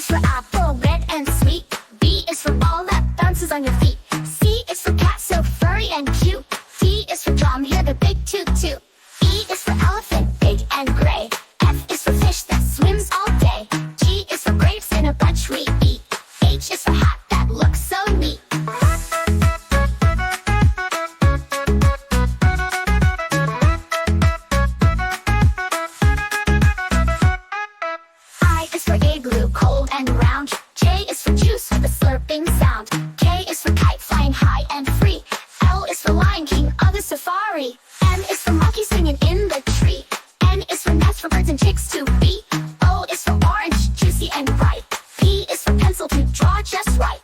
for apple, red and sweet. B is for ball that bounces on your feet. C is for cat, so furry and cute. D is for drum, hear the big toot toot. E is for elephant, big and gray. F is for fish that swims all day. G is for grapes in a bunch we eat. H is for hat that looks so neat. I is for igloo, cold and round. J is for juice with a slurping sound. K is for kite, flying high and free. L is for Lion King, other safari. M is for monkey singing in the tree. N is for nest for birds and chicks to be. O is for orange, juicy and ripe. P is for pencil to draw just right.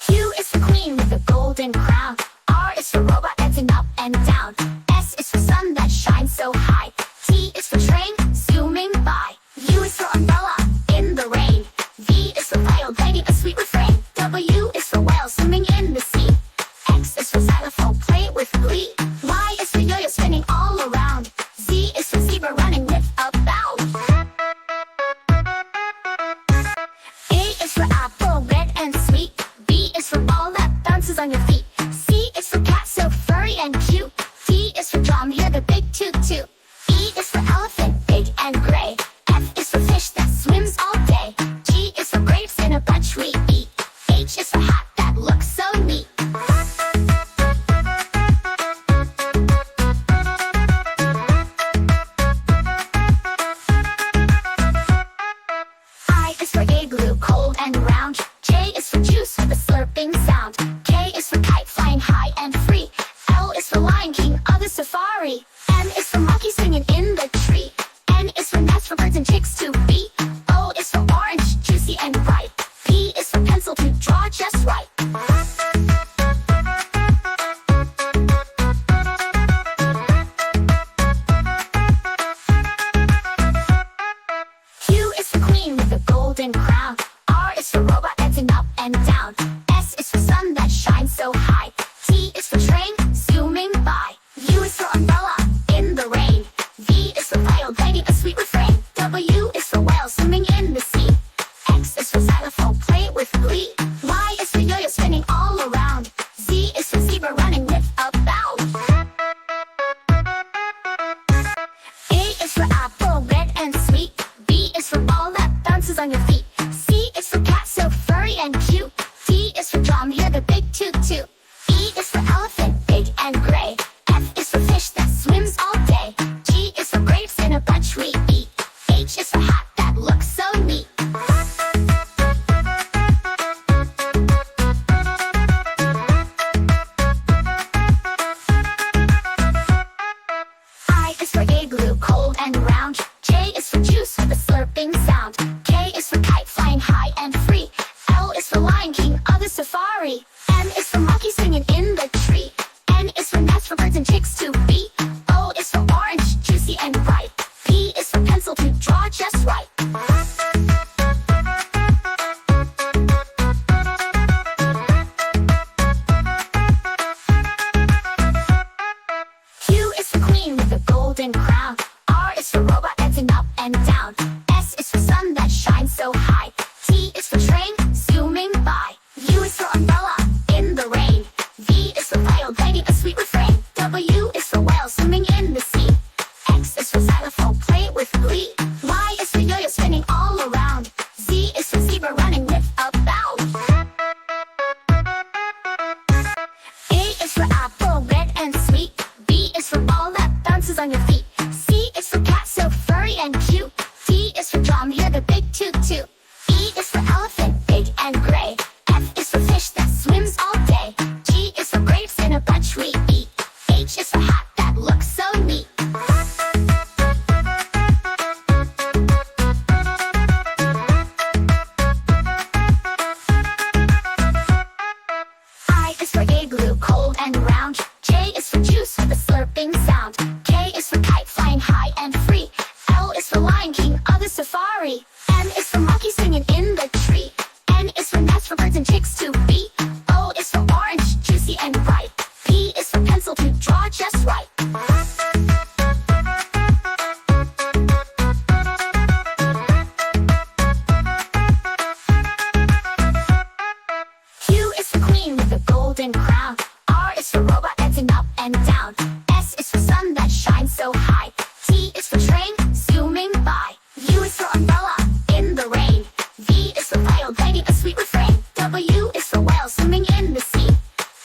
Q is for queen with a golden crown. R is for robot dancing up and down. S is for sun that shines so high. T is for train zooming by. U is for umbrella in the rain. V is for viol banging a sweet refrain. W is for whale swimming in the sea. X is for xylophone, play with glee. Y is for yo-yo spinning all around. Z is for zebra running with a bound. A is for apple, red and sweet. B is for ball that bounces on your feet. C is for cat, so furry and cute. D is for drum, hear the big toot toot. E is for elephant, big and gray. F is for fish that swims all day. G is for grapes in a bunch we eat. H is for hat that looks so neat. I is for igloo, cold and round. J is for juice with a slurping sound. K is for kite, flying high and free. L is for Lion King, other safari. M is for monkey singing in the tree. N is for nest for birds and chicks to be. O is for orange, juicy and ripe. P is for pencil to draw just right. Q is for queen with a golden crown. R is for robot dancing up and down. S is for sun that shines so high. T is for train zooming by. U is for umbrella in the rain. V is for viol banging a sweet refrain. W is for whale swimming in the sea. X is for xylophone, play with glee. Y is for yo-yo spinning all around. Z is for zebra running with a bound. A is for apple, red and sweet. B is for ball that bounces on your feet. C is for cat, so furry and cute. D is for drum, hear the big toot toot. E is for elephant, big and gray. F is for fish that swims all day. G is for grapes in a bunch we eat. H is for hat that looks so neat. I is for igloo, cold and round. J is for juice with a slurping sound. K is for kite, flying high and free. L is for Lion King, other safari. M is for monkey singing in the tree. N is for nest for birds and chicks to be. O is for orange, juicy and ripe. P is for pencil to draw just right. Q is for queen with a golden crown. R is for robot dancing up and down. S is for sun that shines so high. T is for train zooming by. U is for umbrella in the rain. V is for viol banging a sweet refrain. W is for whale swimming in the sea. X is for xylophone, play with glee. Y is for yo-yo spinning all around. Z is for zebra running with a bound. A is for apple, red and sweet. B is for ball that bounces on your feet. C is for cat, so furry and cute. D is for drum, hear the big toot toot. E is for elephant, big and gray. F is for fish that swims all day. G is for grapes in a bunch we eat. H is for hat that looks so neat. I is for igloo, cold and round. J is for juice with a slurping sound. K is for kite, draw just right. Q is for queen with a golden crown. R is for robot dancing up and down. S is for sun that shines so high. T is for train zooming by. U is for umbrella in the rain. V is for viol banging a sweet refrain. W is for whale swimming in the sea.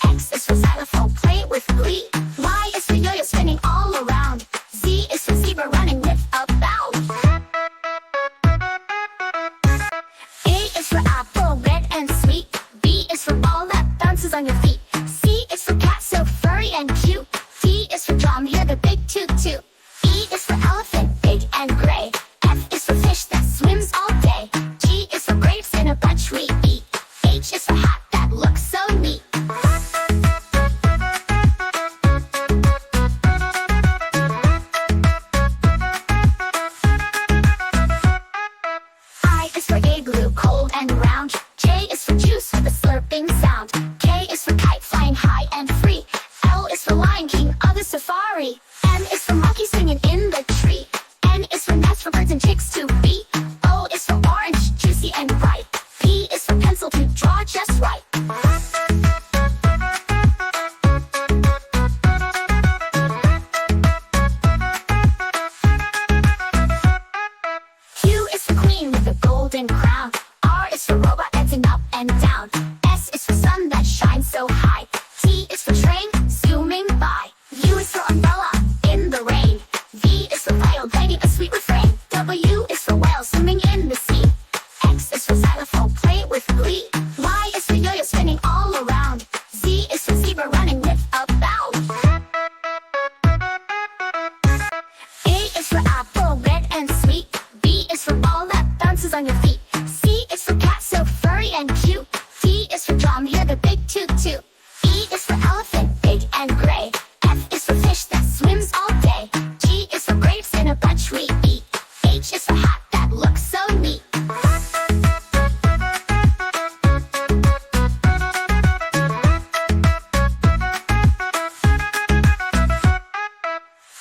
X is for xylophone play with glee. Y is for yo-yo spinning all around. Z is for zebra running with a bound. A is for apple red and sweet. B is for ball that bounces on your feet. C is for cat so furry and cute. D is for drum, hear the big toot toot. E is for elephant, big and gray. F is for fish that swims all day. G is for grapes in a bunch we eat. H is for hat that looks so neat. I is for igloo, cold and round. J is for juice with a slurping sound. K is for kite flying high and free. L is for Lion King of the safari. M is for monkey singing in the tree. N is for nest for birds and chicks to be. O is for orange, juicy and bright. P is for pencil to draw just right. Q is for queen with a golden crown. R is for robot dancing up and down. S is for sun that shines so high. T is for train zooming by. U is for umbrella in the rain. V is for viol banging a sweet refrain. W is for whale swimming in the sea. X is for xylophone play with glee. Y is for yo-yo spinning all around. Z is for zebra running with a bound. A is for apple red and sweet. B is for ball that bounces on your feet. C is for cat so furry and cute. D is for drum, hear the big toot toot. E is for elephant, big and gray. F is for fish that swims all day. G is for grapes in a bunch we eat. H is for hat that looks so neat.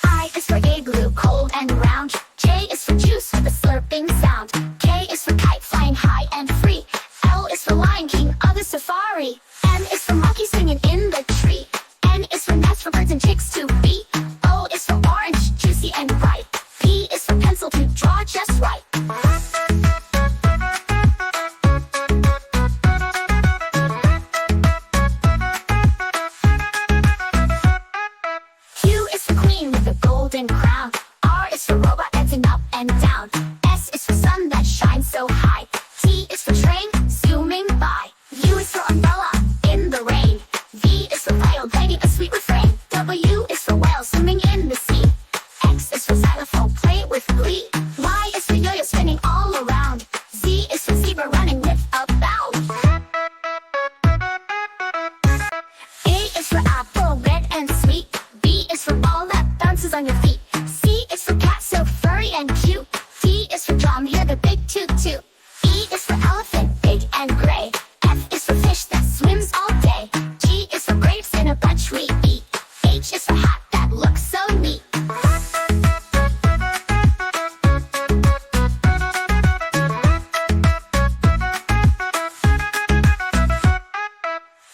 I is for igloo, cold and round. J is for juice with a slurping sound. K is for kite flying high and free. L is for Lion King of the safari. M is for monkey singing in the tree. N is for nest for birds and chicks to be. O is for orange, juicy and bright. P is for pencil to draw just right. Q is for queen with a golden crown. R is for robot dancing up and down. S is for sun that shines so high. T is for train zooming by. U is for umbrella in the rain. V is for viol banging a sweet refrain. W is for whale swimming in the sea. X is for xylophone play with glee. Y is for yo-yo spinning all around. Z is for zebra running with a bound. A is for apple red and sweet. B is for ball that bounces on your feet. C is for cat so furry and cute. D is for drum, hear the big toot toot. E is for elephant, big and gray. F is for fish that swims all day. G is for grapes in a bunch we eat. H is for hat that looks so neat.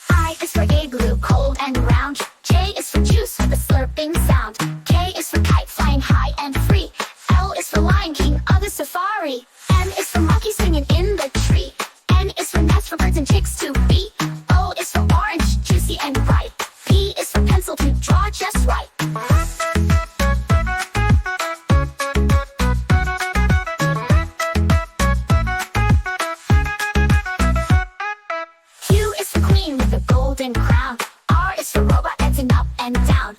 I is for igloo, cold and round. J is for juice with a slurping sound. K is for kite flying high and free. L is for Lion King of the safari. M is for monkey singing in the tree. N is for nest for birds and chicks to be. O is for orange, juicy and bright. P is for pencil to draw just right. Q is for queen with a golden crown. R is for robot dancing up and down.